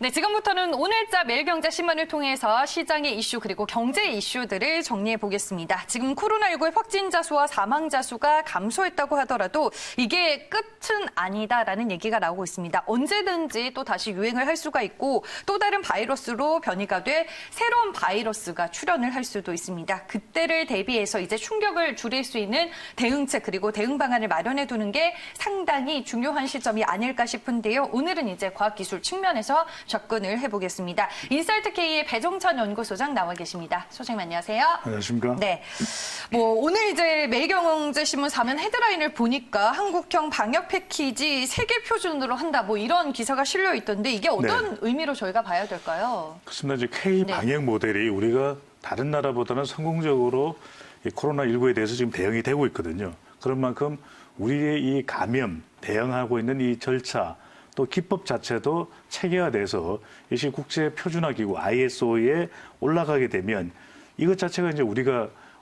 네, 지금부터는 오늘자 매일경제신문을 통해서 시장의 이슈 그리고 경제 이슈들을 정리해 보겠습니다. 지금 코로나19의 확진자 수와 사망자 수가 감소했다고 하더라도 이게 끝은 아니다라는 얘기가 나오고 있습니다. 언제든지 또 다시 유행을 할 수가 있고 또 다른 바이러스로 변이가 돼 새로운 바이러스가 출현을 할 수도 있습니다. 그때를 대비해서 이제 충격을 줄일 수 있는 대응책 그리고 대응 방안을 마련해 두는 게 상당히 중요한 시점이 아닐까 싶은데요. 오늘은 이제 과학기술 측면에서 접근을 해보겠습니다. 인사이트K의 배종찬 연구소장 나와 계십니다. 소장님 안녕하세요. 안녕하십니까? 네. 오늘 이제 매일경제신문 사면 헤드라인을 보니까 한국형 방역 패키지 세계 표준으로 한다. 이런 기사가 실려 있던데 이게 어떤 의미로 저희가 봐야 될까요? 그렇습니다. 이제 K 방역 모델이 우리가 다른 나라보다는 성공적으로 이 코로나19에 대해서 지금 대응이 되고 있거든요. 그런 만큼 우리의 이 감염 대응하고 있는 이 절차 또 기법 자체도 체계화돼서 이것이 국제 표준화 기구 ISO에 올라가게 되면 이것 자체가 이제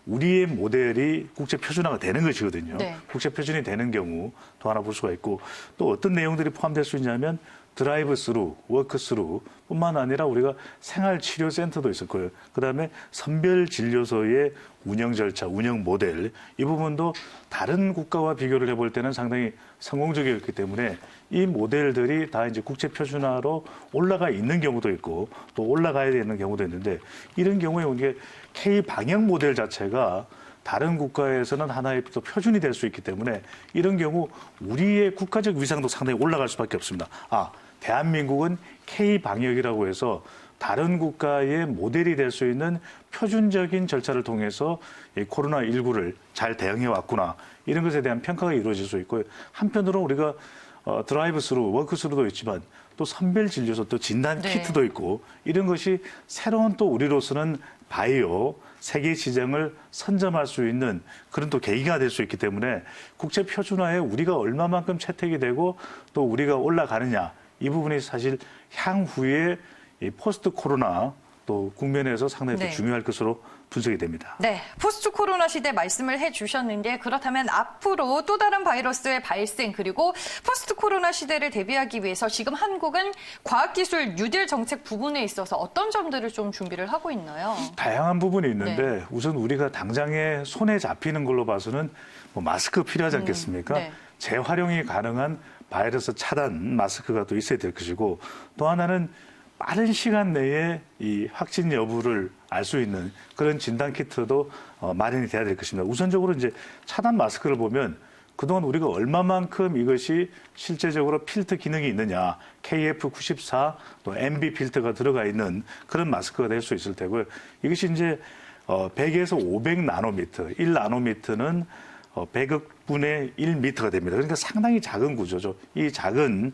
우리의 모델이 국제 표준화가 되는 것이거든요. 네. 국제 표준이 되는 경우 또 하나 볼 수가 있고 또 어떤 내용들이 포함될 수 있냐면 드라이브 스루, 워크 스루 뿐만 아니라 우리가 생활치료센터도 있을 거예요. 그다음에 선별진료소의 운영 절차, 운영 모델 이 부분도 다른 국가와 비교를 해볼 때는 상당히 성공적이었기 때문에 이 모델들이 다 이제 국제 표준화로 올라가 있는 경우도 있고 또 올라가야 되는 경우도 있는데 이런 경우에 이게 K 방역 모델 자체가 다른 국가에서는 하나의 또 표준이 될 수 있기 때문에 이런 경우 우리의 국가적 위상도 상당히 올라갈 수밖에 없습니다. 대한민국은 K 방역이라고 해서 다른 국가의 모델이 될 수 있는 표준적인 절차를 통해서 이 코로나19를 잘 대응해 왔구나. 이런 것에 대한 평가가 이루어질 수 있고요. 한편으로 우리가 드라이브 스루, 워크 스루도 있지만 또 선별 진료소, 또 진단 키트도 있고 이런 것이 새로운 또 우리로서는 바이오 세계 시장을 선점할 수 있는 그런 또 계기가 될 수 있기 때문에 국제 표준화에 우리가 얼마만큼 채택이 되고 또 우리가 올라가느냐 이 부분이 사실 향후에 이 포스트 코로나 또 국면에서 상당히 또 중요할 것으로 분석이 됩니다. 네, 포스트 코로나 시대 말씀을 해주셨는데 그렇다면 앞으로 또 다른 바이러스의 발생 그리고 포스트 코로나 시대를 대비하기 위해서 지금 한국은 과학기술 뉴딜 정책 부분에 있어서 어떤 점들을 좀 준비를 하고 있나요? 다양한 부분이 있는데 우선 우리가 당장에 손에 잡히는 걸로 봐서는 마스크 필요하지 않겠습니까? 재활용이 가능한 바이러스 차단 마스크가 또 있어야 될 것이고 또 하나는 빠른 시간 내에 이 확진 여부를 알 수 있는 그런 진단 키트도 마련이 돼야 될 것입니다. 우선적으로 이제 차단 마스크를 보면 그동안 우리가 얼마만큼 이것이 실제적으로 필터 기능이 있느냐, KF94 또 MB 필터가 들어가 있는 그런 마스크가 될 수 있을 테고요. 이것이 이제 100에서 500 나노미터, 1 나노미터는 100억 분의 1미터가 됩니다. 그러니까 상당히 작은 구조죠. 이 작은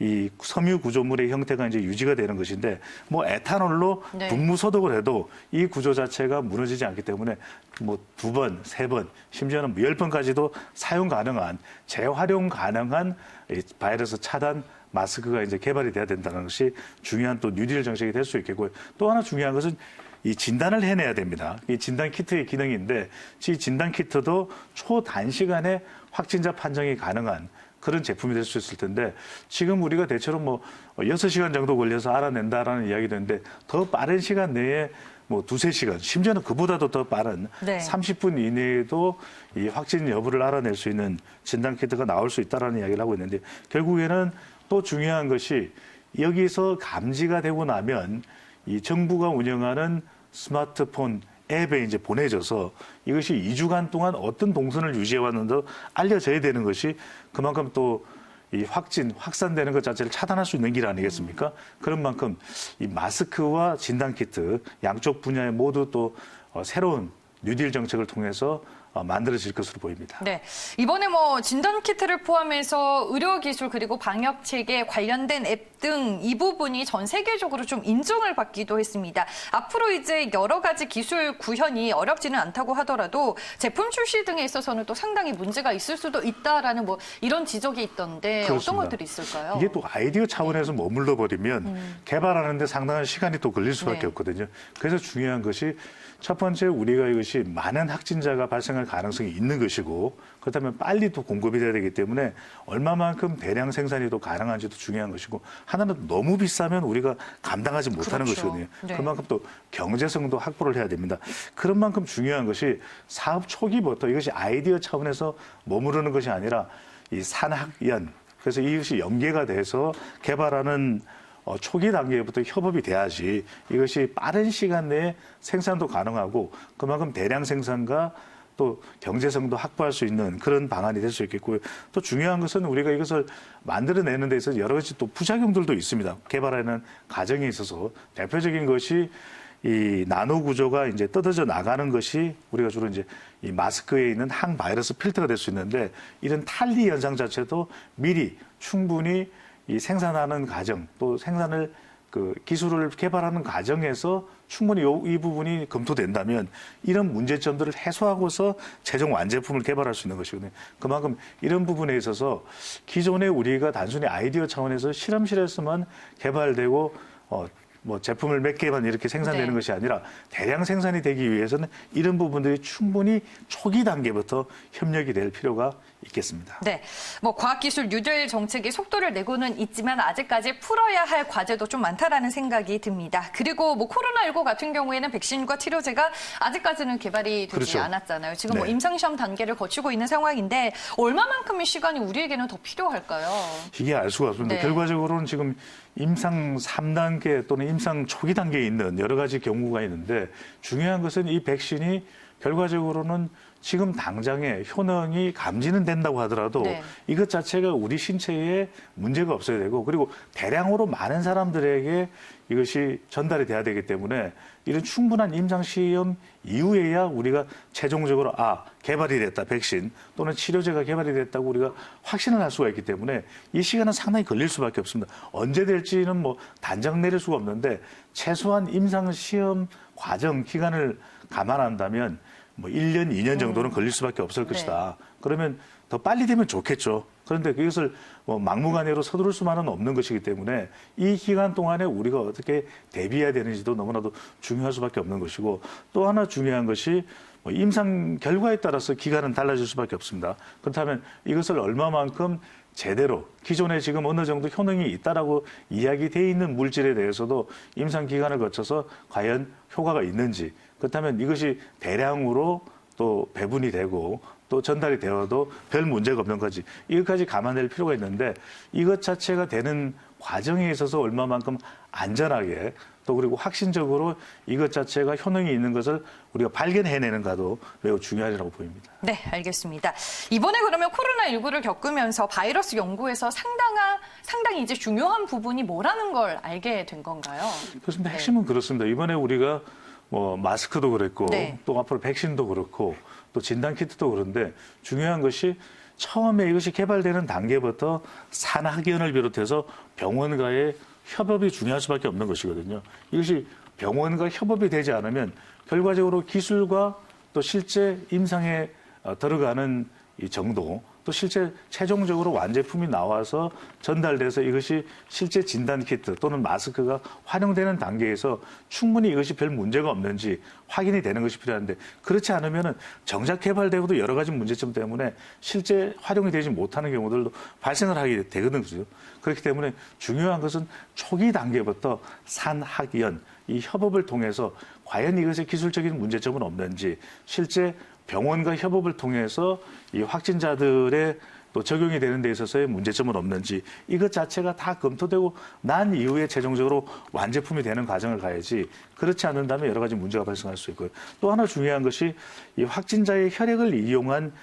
이 섬유 구조물의 형태가 이제 유지가 되는 것인데 에탄올로 분무 소독을 해도 이 구조 자체가 무너지지 않기 때문에 2번, 3번, 심지어는 10번까지도 사용 가능한 재활용 가능한 바이러스 차단 마스크가 이제 개발이 돼야 된다는 것이 중요한 또 뉴딜 정책이 될 수 있겠고요. 또 하나 중요한 것은 이 진단을 해내야 됩니다. 이 진단 키트의 기능인데 이 진단 키트도 초단시간에 확진자 판정이 가능한 그런 제품이 될 수 있을 텐데 지금 우리가 대체로 6시간 정도 걸려서 알아낸다라는 이야기도 있는데 더 빠른 시간 내에 2-3시간 심지어는 그보다도 더 빠른 30분 이내에도 이 확진 여부를 알아낼 수 있는 진단 키트가 나올 수 있다라는 이야기를 하고 있는데 결국에는 또 중요한 것이 여기서 감지가 되고 나면 이 정부가 운영하는 스마트폰 앱에 이제 보내져서 이것이 2주간 동안 어떤 동선을 유지해 왔는지 알려져야 되는 것이 그만큼 또 이 확산되는 것 자체를 차단할 수 있는 길 아니겠습니까? 그런 만큼 이 마스크와 진단 키트 양쪽 분야에 모두 또 새로운 뉴딜 정책을 통해서 만들어질 것으로 보입니다. 네, 이번에 진단 키트를 포함해서 의료기술 그리고 방역체계 관련된 앱 등 이 부분이 전 세계적으로 좀 인정을 받기도 했습니다. 앞으로 이제 여러 가지 기술 구현이 어렵지는 않다고 하더라도 제품 출시 등에 있어서는 또 상당히 문제가 있을 수도 있다라는 이런 지적이 있던데 그렇습니다. 어떤 것들이 있을까요? 이게 또 아이디어 차원에서 머물러 버리면 개발하는데 상당한 시간이 또 걸릴 수밖에 없거든요. 그래서 중요한 것이 첫 번째 우리가 이것이 많은 확진자가 발생할 가능성이 있는 것이고 그렇다면 빨리 또 공급이 돼야 되기 때문에 얼마만큼 대량 생산이 또 가능한지도 중요한 것이고 하나는 너무 비싸면 우리가 감당하지 못하는 그렇죠. 것이거든요. 네. 그만큼 또 경제성도 확보를 해야 됩니다. 그런 만큼 중요한 것이 사업 초기부터 이것이 아이디어 차원에서 머무르는 것이 아니라 이 산학연, 그래서 이것이 연계가 돼서 개발하는 초기 단계부터 협업이 돼야지 이것이 빠른 시간 내에 생산도 가능하고 그만큼 대량 생산과 또 경제성도 확보할 수 있는 그런 방안이 될 수 있겠고요. 또 중요한 것은 우리가 이것을 만들어내는 데 있어서 여러 가지 또 부작용들도 있습니다. 개발하는 과정에 있어서 대표적인 것이 이 나노 구조가 이제 뜯어져 나가는 것이 우리가 주로 이제 이 마스크에 있는 항바이러스 필터가 될 수 있는데 이런 탈리 현상 자체도 미리 충분히 이 생산하는 과정 또 생산을 그 기술을 개발하는 과정에서 충분히 이 부분이 검토된다면 이런 문제점들을 해소하고서 최종 완제품을 개발할 수 있는 것이거든요. 그만큼 이런 부분에 있어서 기존에 우리가 단순히 아이디어 차원에서 실험실에서만 개발되고 뭐 제품을 몇 개만 이렇게 생산되는 네. 것이 아니라 대량 생산이 되기 위해서는 이런 부분들이 충분히 초기 단계부터 협력이 될 필요가 있겠습니다. 네, 뭐 과학기술 뉴딜 정책이 속도를 내고는 있지만 아직까지 풀어야 할 과제도 좀 많다라는 생각이 듭니다. 그리고 뭐 코로나19 같은 경우에는 백신과 치료제가 아직까지는 개발이 되지 그렇죠. 않았잖아요. 지금 뭐 네. 임상시험 단계를 거치고 있는 상황인데 얼마만큼의 시간이 우리에게는 더 필요할까요? 이게 알 수가 없습니다. 네. 결과적으로는 지금 임상 3단계 또는 임상 초기 단계에 있는 여러 가지 경우가 있는데 중요한 것은 이 백신이 결과적으로는 지금 당장에 효능이 감지는 된다고 하더라도 네. 이것 자체가 우리 신체에 문제가 없어야 되고 그리고 대량으로 많은 사람들에게 이것이 전달이 돼야 되기 때문에 이런 충분한 임상시험 이후에야 우리가 최종적으로 개발이 됐다 백신 또는 치료제가 개발이 됐다고 우리가 확신을 할 수가 있기 때문에 이 시간은 상당히 걸릴 수밖에 없습니다. 언제 될지는 뭐 단정 내릴 수가 없는데 최소한 임상시험 과정 기간을 감안한다면 뭐 1년, 2년 정도는 걸릴 수밖에 없을 것이다. 그러면 더 빨리 되면 좋겠죠. 그런데 그것을 뭐 막무가내로 서두를 수만은 없는 것이기 때문에 이 기간 동안에 우리가 어떻게 대비해야 되는지도 너무나도 중요할 수밖에 없는 것이고 또 하나 중요한 것이 뭐 임상 결과에 따라서 기간은 달라질 수밖에 없습니다. 그렇다면 이것을 얼마만큼 제대로 기존에 지금 어느 정도 효능이 있다라고 이야기돼 있는 물질에 대해서도 임상 기간을 거쳐서 과연 효과가 있는지 그렇다면 이것이 대량으로 또 배분이 되고 또 전달이 되어도 별 문제가 없는 거지. 이것까지 감안될 필요가 있는데 이것 자체가 되는 과정에 있어서 얼마만큼 안전하게 또 그리고 확신적으로 이것 자체가 효능이 있는 것을 우리가 발견해내는가도 매우 중요하리라고 보입니다. 네, 알겠습니다. 이번에 그러면 코로나19를 겪으면서 바이러스 연구에서 상당히 이제 중요한 부분이 뭐라는 걸 알게 된 건가요? 그렇습니다. 핵심은 그렇습니다. 이번에 우리가 뭐 마스크도 그랬고 네. 또 앞으로 백신도 그렇고 또 진단키트도 그런데 중요한 것이 처음에 이것이 개발되는 단계부터 산학연을 비롯해서 병원과의 협업이 중요할 수밖에 없는 것이거든요. 이것이 병원과 협업이 되지 않으면 결과적으로 기술과 또 실제 임상에 들어가는 이 정도 또 실제 최종적으로 완제품이 나와서 전달돼서 이것이 실제 진단키트 또는 마스크가 활용되는 단계에서 충분히 이것이 별 문제가 없는지 확인이 되는 것이 필요한데 그렇지 않으면 정작 개발되고도 여러 가지 문제점 때문에 실제 활용이 되지 못하는 경우들도 발생을 하게 되거든요. 그렇기 때문에 중요한 것은 초기 단계부터 산학연 이 협업을 통해서 과연 이것의 기술적인 문제점은 없는지 실제 병원과 협업을 통해서 이 확진자들의 또 적용이 되는 데 있어서의 문제점은 없는지 이것 자체가 다 검토되고 난 이후에 최종적으로 완제품이 되는 과정을 가야지 그렇지 않는다면 여러 가지 문제가 발생할 수 있고요. 또 하나 중요한 것이 이 확진자의 혈액을 이용한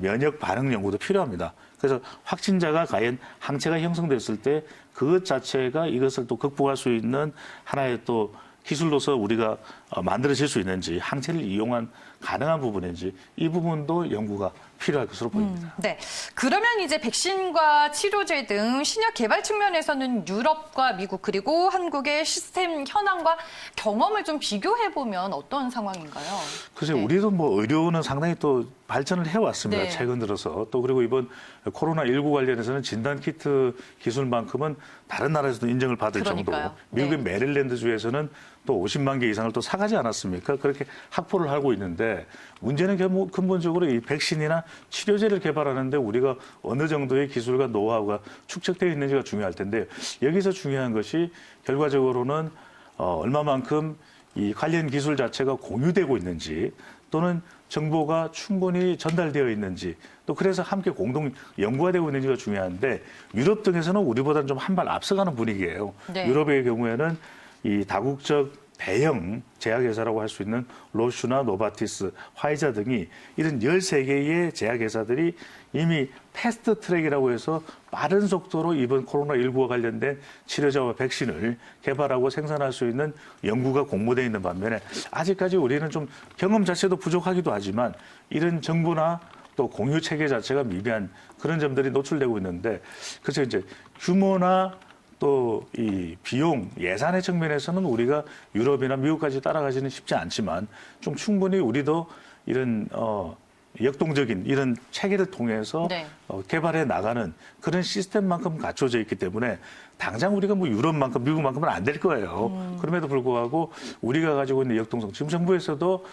면역 반응 연구도 필요합니다. 그래서 확진자가 과연 항체가 형성됐을 때 그것 자체가 이것을 또 극복할 수 있는 하나의 또 기술로서 우리가 만들어질 수 있는지 항체를 이용한 가능한 부분인지 이 부분도 연구가 필요할 것으로 보입니다. 네. 그러면 이제 백신과 치료제 등 신약 개발 측면에서는 유럽과 미국 그리고 한국의 시스템 현황과 경험을 좀 비교해 보면 어떤 상황인가요? 글쎄 네. 우리도 뭐 의료는 상당히 또 발전을 해왔습니다. 네. 최근 들어서 또 그리고 이번 코로나19 관련해서는 진단키트 기술만큼은 다른 나라에서도 인정을 받을 그러니까요. 정도. 미국의 네. 메릴랜드 주에서는 또 50만 개 이상을 또 사가지 않았습니까? 그렇게 확보를 하고 있는데 문제는 근본적으로 이 백신이나 치료제를 개발하는데 우리가 어느 정도의 기술과 노하우가 축적되어 있는지가 중요할 텐데 여기서 중요한 것이 결과적으로는 얼마만큼 이 관련 기술 자체가 공유되고 있는지 또는 정보가 충분히 전달되어 있는지 또 그래서 함께 공동 연구가 되고 있는지가 중요한데 유럽 등에서는 우리보다는 좀 한 발 앞서가는 분위기예요. 네. 유럽의 경우에는 이 다국적 대형 제약회사라고 할 수 있는 로슈나 노바티스, 화이자 등이 이런 13개의 제약회사들이 이미 패스트 트랙이라고 해서 빠른 속도로 이번 코로나19와 관련된 치료제와 백신을 개발하고 생산할 수 있는 연구가 공모되어 있는 반면에 아직까지 우리는 좀 경험 자체도 부족하기도 하지만 이런 정보나 또 공유 체계 자체가 미비한 그런 점들이 노출되고 있는데 그래서 이제 규모나 또 이 비용 예산의 측면에서는 우리가 유럽이나 미국까지 따라가지는 쉽지 않지만 좀 충분히 우리도 이런 역동적인 이런 체계를 통해서 네. 개발해 나가는 그런 시스템만큼 갖춰져 있기 때문에 당장 우리가 뭐 유럽만큼 미국만큼은 안 될 거예요. 그럼에도 불구하고 우리가 가지고 있는 역동성 지금 정부에서도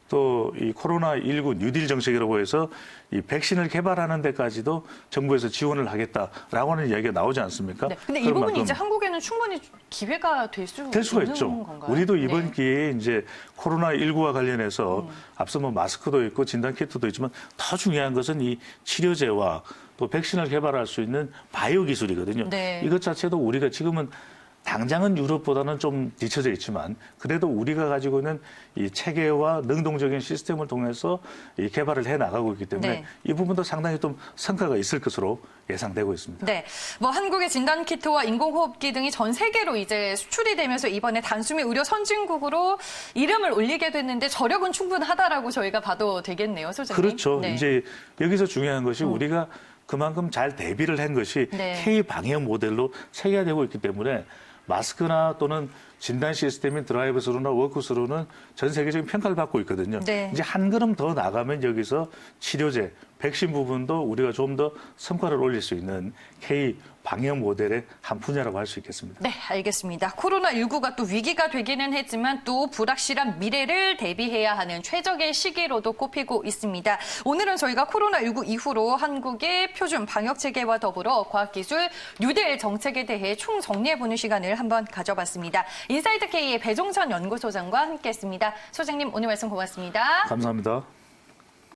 또 이 코로나19 뉴딜 정책이라고 해서 이 백신을 개발하는 데까지도 정부에서 지원을 하겠다라고 하는 이야기가 나오지 않습니까? 네. 근데 이 부분이 이제 한국에는 충분히 기회가 될 수가 있는 있죠. 건가요? 우리도 이번 네. 기회에 이제 코로나19와 관련해서 앞서 뭐 마스크도 있고 진단 키트도 있지만 더 중요한 것은 이 치료제와 또 백신을 개발할 수 있는 바이오 기술이거든요. 네. 이것 자체도 우리가 지금은 당장은 유럽보다는 좀 뒤처져 있지만 그래도 우리가 가지고 있는 이 체계와 능동적인 시스템을 통해서 이 개발을 해 나가고 있기 때문에 네. 이 부분도 상당히 좀 성과가 있을 것으로 예상되고 있습니다. 네, 뭐 한국의 진단 키트와 인공호흡기 등이 전 세계로 이제 수출이 되면서 이번에 단숨에 의료 선진국으로 이름을 올리게 됐는데 저력은 충분하다라고 저희가 봐도 되겠네요, 소장님. 그렇죠. 네. 이제 여기서 중요한 것이 우리가 그만큼 잘 대비를 한 것이 네. K 방역 모델로 체계화되고 있기 때문에 마스크나 또는 진단 시스템인 드라이브스루나 워크스루는 전 세계적인 평가를 받고 있거든요. 네. 이제 한 걸음 더 나가면 여기서 치료제, 백신 부분도 우리가 좀 더 성과를 올릴 수 있는 K 방역 모델의 한 분야라고 할 수 있겠습니다. 네, 알겠습니다. 코로나19가 또 위기가 되기는 했지만 또 불확실한 미래를 대비해야 하는 최적의 시기로도 꼽히고 있습니다. 오늘은 저희가 코로나19 이후로 한국의 표준 방역 체계와 더불어 과학기술 뉴딜 정책에 대해 총정리해보는 시간을 한번 가져봤습니다. 인사이트 K의 배종천 연구소장과 함께했습니다. 소장님 오늘 말씀 고맙습니다. 감사합니다.